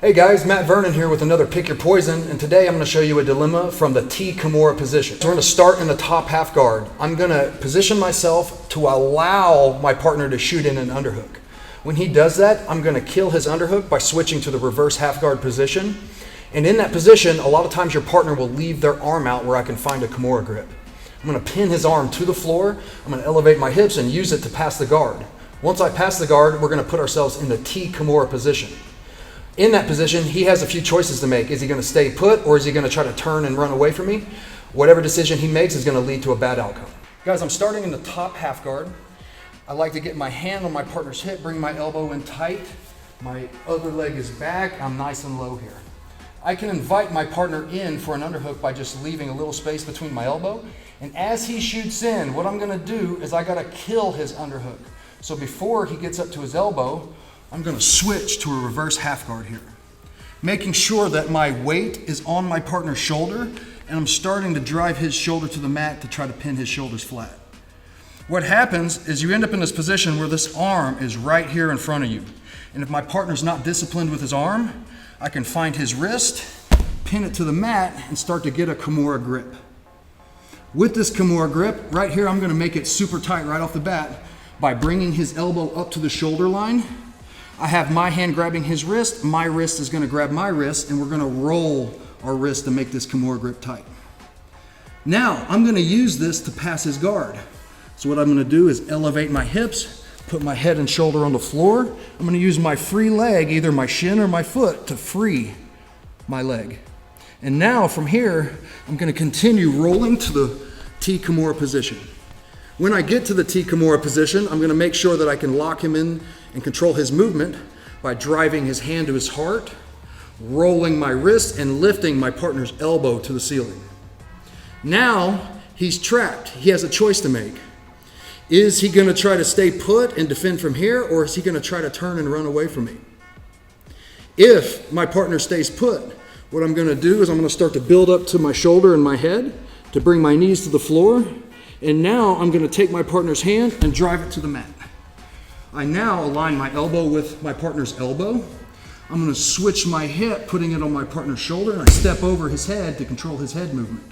Hey guys, Matt Vernon here with another Pick Your Poison, and today I'm going to show you a dilemma from the T Kimura position. So we're going to start in the top half guard. I'm going to position myself to allow my partner to shoot in an underhook. When he does that, I'm going to kill his underhook by switching to the reverse half guard position. And in that position, a lot of times your partner will leave their arm out where I can find a Kimura grip. I'm going to pin his arm to the floor. I'm going to elevate my hips and use it to pass the guard. Once I pass the guard, we're going to put ourselves in the T Kimura position. In that position, he has a few choices to make. Is he going to stay put, or is he going to try to turn and run away from me? Whatever decision he makes is going to lead to a bad outcome. Guys, I'm starting in the top half guard. I like to get my hand on my partner's hip, bring my elbow in tight. My other leg is back. I'm nice and low here. I can invite my partner in for an underhook by just leaving a little space between my elbow. And as he shoots in, what I'm going to do is I got to kill his underhook. So before he gets up to his elbow, I'm going to switch to a reverse half guard here, making sure that my weight is on my partner's shoulder, and I'm starting to drive his shoulder to the mat to try to pin his shoulders flat. What happens is you end up in this position where this arm is right here in front of you. And if my partner's not disciplined with his arm, I can find his wrist, pin it to the mat, and start to get a Kimura grip. With this Kimura grip, right here, I'm going to make it super tight right off the bat by bringing his elbow up to the shoulder line. I have my hand grabbing his wrist, my wrist is going to grab my wrist, and we're going to roll our wrist to make this Kimura grip tight. Now, I'm going to use this to pass his guard. So what I'm going to do is elevate my hips, put my head and shoulder on the floor. I'm going to use my free leg, either my shin or my foot, to free my leg. And now from here, I'm going to continue rolling to the T Kimura position. When I get to the T Kimura position, I'm going to make sure that I can lock him in and control his movement by driving his hand to his heart, rolling my wrist, and lifting my partner's elbow to the ceiling. Now he's trapped. He has a choice to make. Is he going to try to stay put and defend from here, or is he going to try to turn and run away from me? If my partner stays put, what I'm going to do is I'm going to start to build up to my shoulder and my head to bring my knees to the floor. And now I'm going to take my partner's hand and drive it to the mat. I now align my elbow with my partner's elbow. I'm going to switch my hip, putting it on my partner's shoulder, and I step over his head to control his head movement.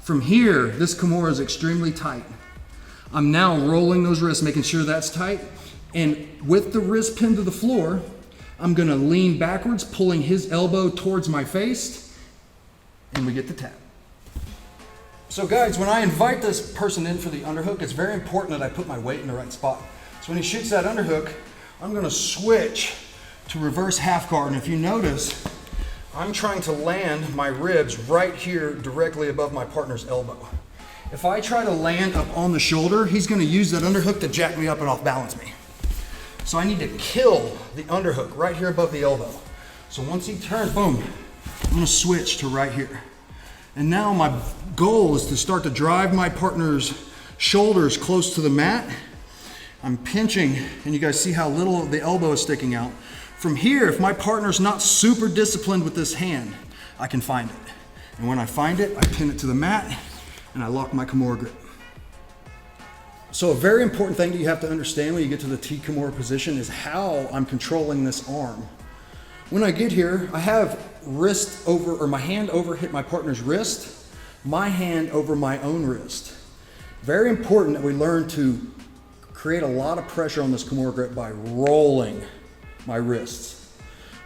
From here, this Kimura is extremely tight. I'm now rolling those wrists, making sure that's tight. And with the wrist pinned to the floor, I'm going to lean backwards, pulling his elbow towards my face, and we get the tap. So guys, when I invite this person in for the underhook, it's very important that I put my weight in the right spot. So when he shoots that underhook, I'm going to switch to reverse half guard. And if you notice, I'm trying to land my ribs right here directly above my partner's elbow. If I try to land up on the shoulder, he's going to use that underhook to jack me up and off balance me. So I need to kill the underhook right here above the elbow. So once he turns, boom, I'm going to switch to right here. And now my goal is to start to drive my partner's shoulders close to the mat. I'm pinching, and you guys see how little of the elbow is sticking out. From here, if my partner's not super disciplined with this hand, I can find it. And when I find it, I pin it to the mat, and I lock my Kimura grip. So a very important thing that you have to understand when you get to the T Kimura position is how I'm controlling this arm. When I get here, I have my hand over hit my partner's wrist, my hand over my own wrist. Very important that we learn to create a lot of pressure on this Kimura grip by rolling my wrists.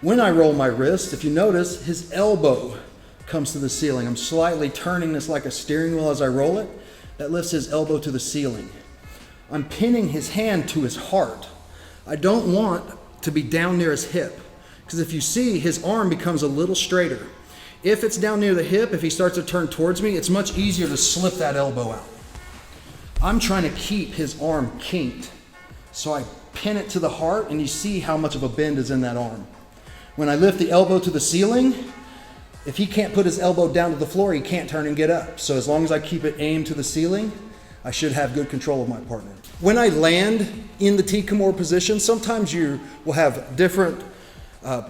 When I roll my wrist, if you notice, his elbow comes to the ceiling. I'm slightly turning this like a steering wheel as I roll it. That lifts his elbow to the ceiling. I'm pinning his hand to his heart. I don't want to be down near his hip, because if you see, his arm becomes a little straighter. If it's down near the hip, if he starts to turn towards me, it's much easier to slip that elbow out. I'm trying to keep his arm kinked. So I pin it to the heart, and you see how much of a bend is in that arm. When I lift the elbow to the ceiling, if he can't put his elbow down to the floor, he can't turn and get up. So as long as I keep it aimed to the ceiling, I should have good control of my partner. When I land in the T Kimura position, sometimes you will have different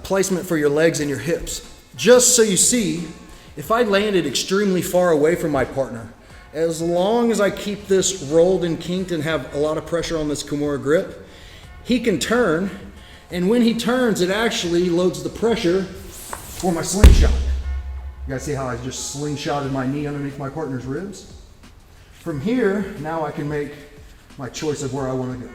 placement for your legs and your hips. Just so you see, if I landed extremely far away from my partner, as long as I keep this rolled and kinked and have a lot of pressure on this Kimura grip, he can turn And when he turns, it actually loads the pressure for my slingshot. You guys see how I just slingshotted my knee underneath my partner's ribs? From here, now I can make my choice of where I want to go.